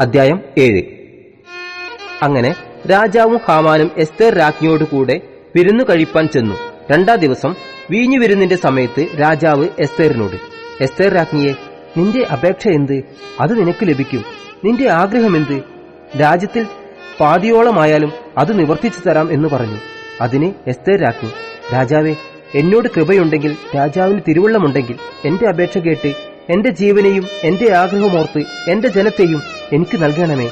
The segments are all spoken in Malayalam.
അധ്യായം 7. അങ്ങനെ രാജാവും ഹാമാനും എസ്തേർ രാജ്ഞിയോട് കൂടെ വിരുന്നു കഴിപ്പാൻ ചെന്നു. 2-ാം ദിവസം വീഞ്ഞു വിരുന്നിന്റെ സമയത്ത് രാജാവ് എസ്തേറിനോട്, എസ്തേർ രാജ്ഞിയെ, നിന്റെ അപേക്ഷ എന്ത്? അത് നിനക്ക് ലഭിക്കും. നിന്റെ ആഗ്രഹമെന്ത്? രാജ്യത്തിൽ പാതിയോളമായാലും അത് നിവർത്തിച്ചു തരാം എന്ന് പറഞ്ഞു. അതിന് എസ്തേർ രാജ്ഞി, രാജാവേ, എന്നോട് കൃപയുണ്ടെങ്കിൽ, രാജാവിന് തിരുവുള്ളമുണ്ടെങ്കിൽ എന്റെ അപേക്ഷ കേട്ട് എന്റെ ജീവനെയും എന്റെ ആഗ്രഹമോർത്ത് എന്റെ ജനത്തെയും എനിക്ക് നൽകണമേ.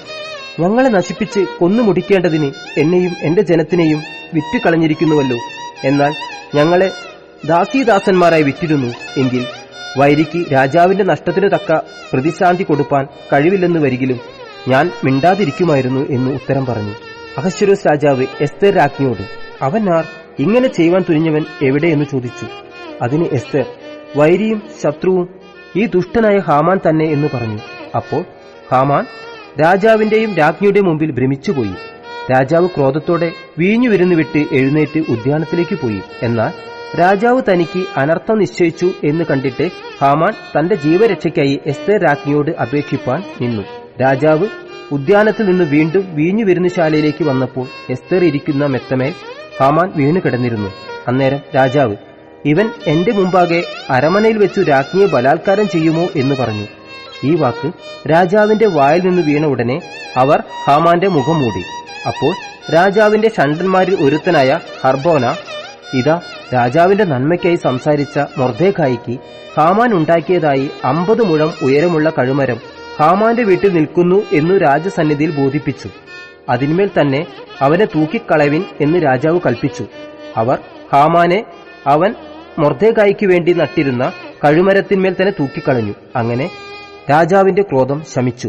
ഞങ്ങളെ നശിപ്പിച്ച് കൊന്നുമുടിക്കേണ്ടതിന് എന്നെയും എന്റെ ജനത്തിനെയും വിറ്റുകളഞ്ഞിരിക്കുന്നുവല്ലോ. എന്നാൽ ഞങ്ങളെ ദാസീദാസന്മാരായി വിറ്റിരുന്നു എങ്കിൽ വൈരിക്ക് രാജാവിന്റെ നഷ്ടത്തിനു തക്ക പ്രതിശാന്തി കൊടുപ്പാൻ കഴിവില്ലെന്ന് വരികിലും ഞാൻ മിണ്ടാതിരിക്കുമായിരുന്നു എന്ന് ഉത്തരം പറഞ്ഞു. അഹശ്വേരോസ് രാജാവ് എസ്തേർ രാജ്ഞിയോട്, അവൻ ആർ? ഇങ്ങനെ ചെയ്യുവാൻ തുനിഞ്ഞവൻ എവിടെയെന്ന് ചോദിച്ചു. അതിന് എസ്തേർ, വൈരിയും ശത്രുവും ഈ ദുഷ്ടനായ ഹാമാൻ തന്നെ എന്ന് പറഞ്ഞു. അപ്പോൾ ഹാമാൻ രാജാവിന്റെയും രാജ്ഞിയുടെയും മുമ്പിൽ ഭ്രമിച്ചുപോയി. രാജാവ് ക്രോധത്തോടെ വീഞ്ഞു വിരുന്ന് വിട്ട് എഴുന്നേറ്റ് ഉദ്യാനത്തിലേക്ക് പോയി. എന്നാൽ രാജാവ് തനിക്ക് അനർത്ഥം നിശ്ചയിച്ചു എന്ന് കണ്ടിട്ട് ഹാമാൻ തന്റെ ജീവരക്ഷയ്ക്കായി എസ്തേർ രാജ്ഞിയോട് അപേക്ഷിപ്പാൻ നിന്നു. രാജാവ് ഉദ്യാനത്തിൽ നിന്ന് വീണ്ടും വീഞ്ഞു വിരുന്നുശാലയിലേക്ക് വന്നപ്പോൾ എസ്തേർ ഇരിക്കുന്ന മെത്തമേൽ ഹാമാൻ വീണു കിടന്നിരുന്നു. അന്നേരം രാജാവ്, ഇവൻ എന്റെ മുമ്പാകെ അരമനയിൽ വെച്ചു രാജ്ഞിയെ ബലാത്കാരം ചെയ്യുമോ എന്ന് പറഞ്ഞു. ഈ വാക്ക് രാജാവിന്റെ വായിൽ നിന്ന് വീണ ഉടനെ അവർ ഹാമാന്റെ മുഖം മൂടി. അപ്പോൾ രാജാവിന്റെ ഷണ്ഡന്മാരിൽ ഒരുത്തനായ ഹർബോന, ഇതാ രാജാവിന്റെ നന്മയ്ക്കായി സംസാരിച്ച മൊർദെഖായിക്ക് ഹാമാൻ ഉണ്ടാക്കിയതായി 50 മുഴം ഉയരമുള്ള കഴുമരം ഹാമാന്റെ വീട്ടിൽ നിൽക്കുന്നു എന്നു രാജസന്നിധിയിൽ ബോധിപ്പിച്ചു. അതിന്മേൽ തന്നെ അവനെ തൂക്കിക്കളവിൻ എന്ന് രാജാവ് കൽപ്പിച്ചു. അവർ ഹാമാനെ അവൻ മൊർദെഖായിക്ക് വേണ്ടി നട്ടിരുന്ന കഴുമരത്തിന്മേൽ തന്നെ തൂക്കിക്കളഞ്ഞു. അങ്ങനെ രാജാവിന്റെ ക്രോധം ശമിച്ചു.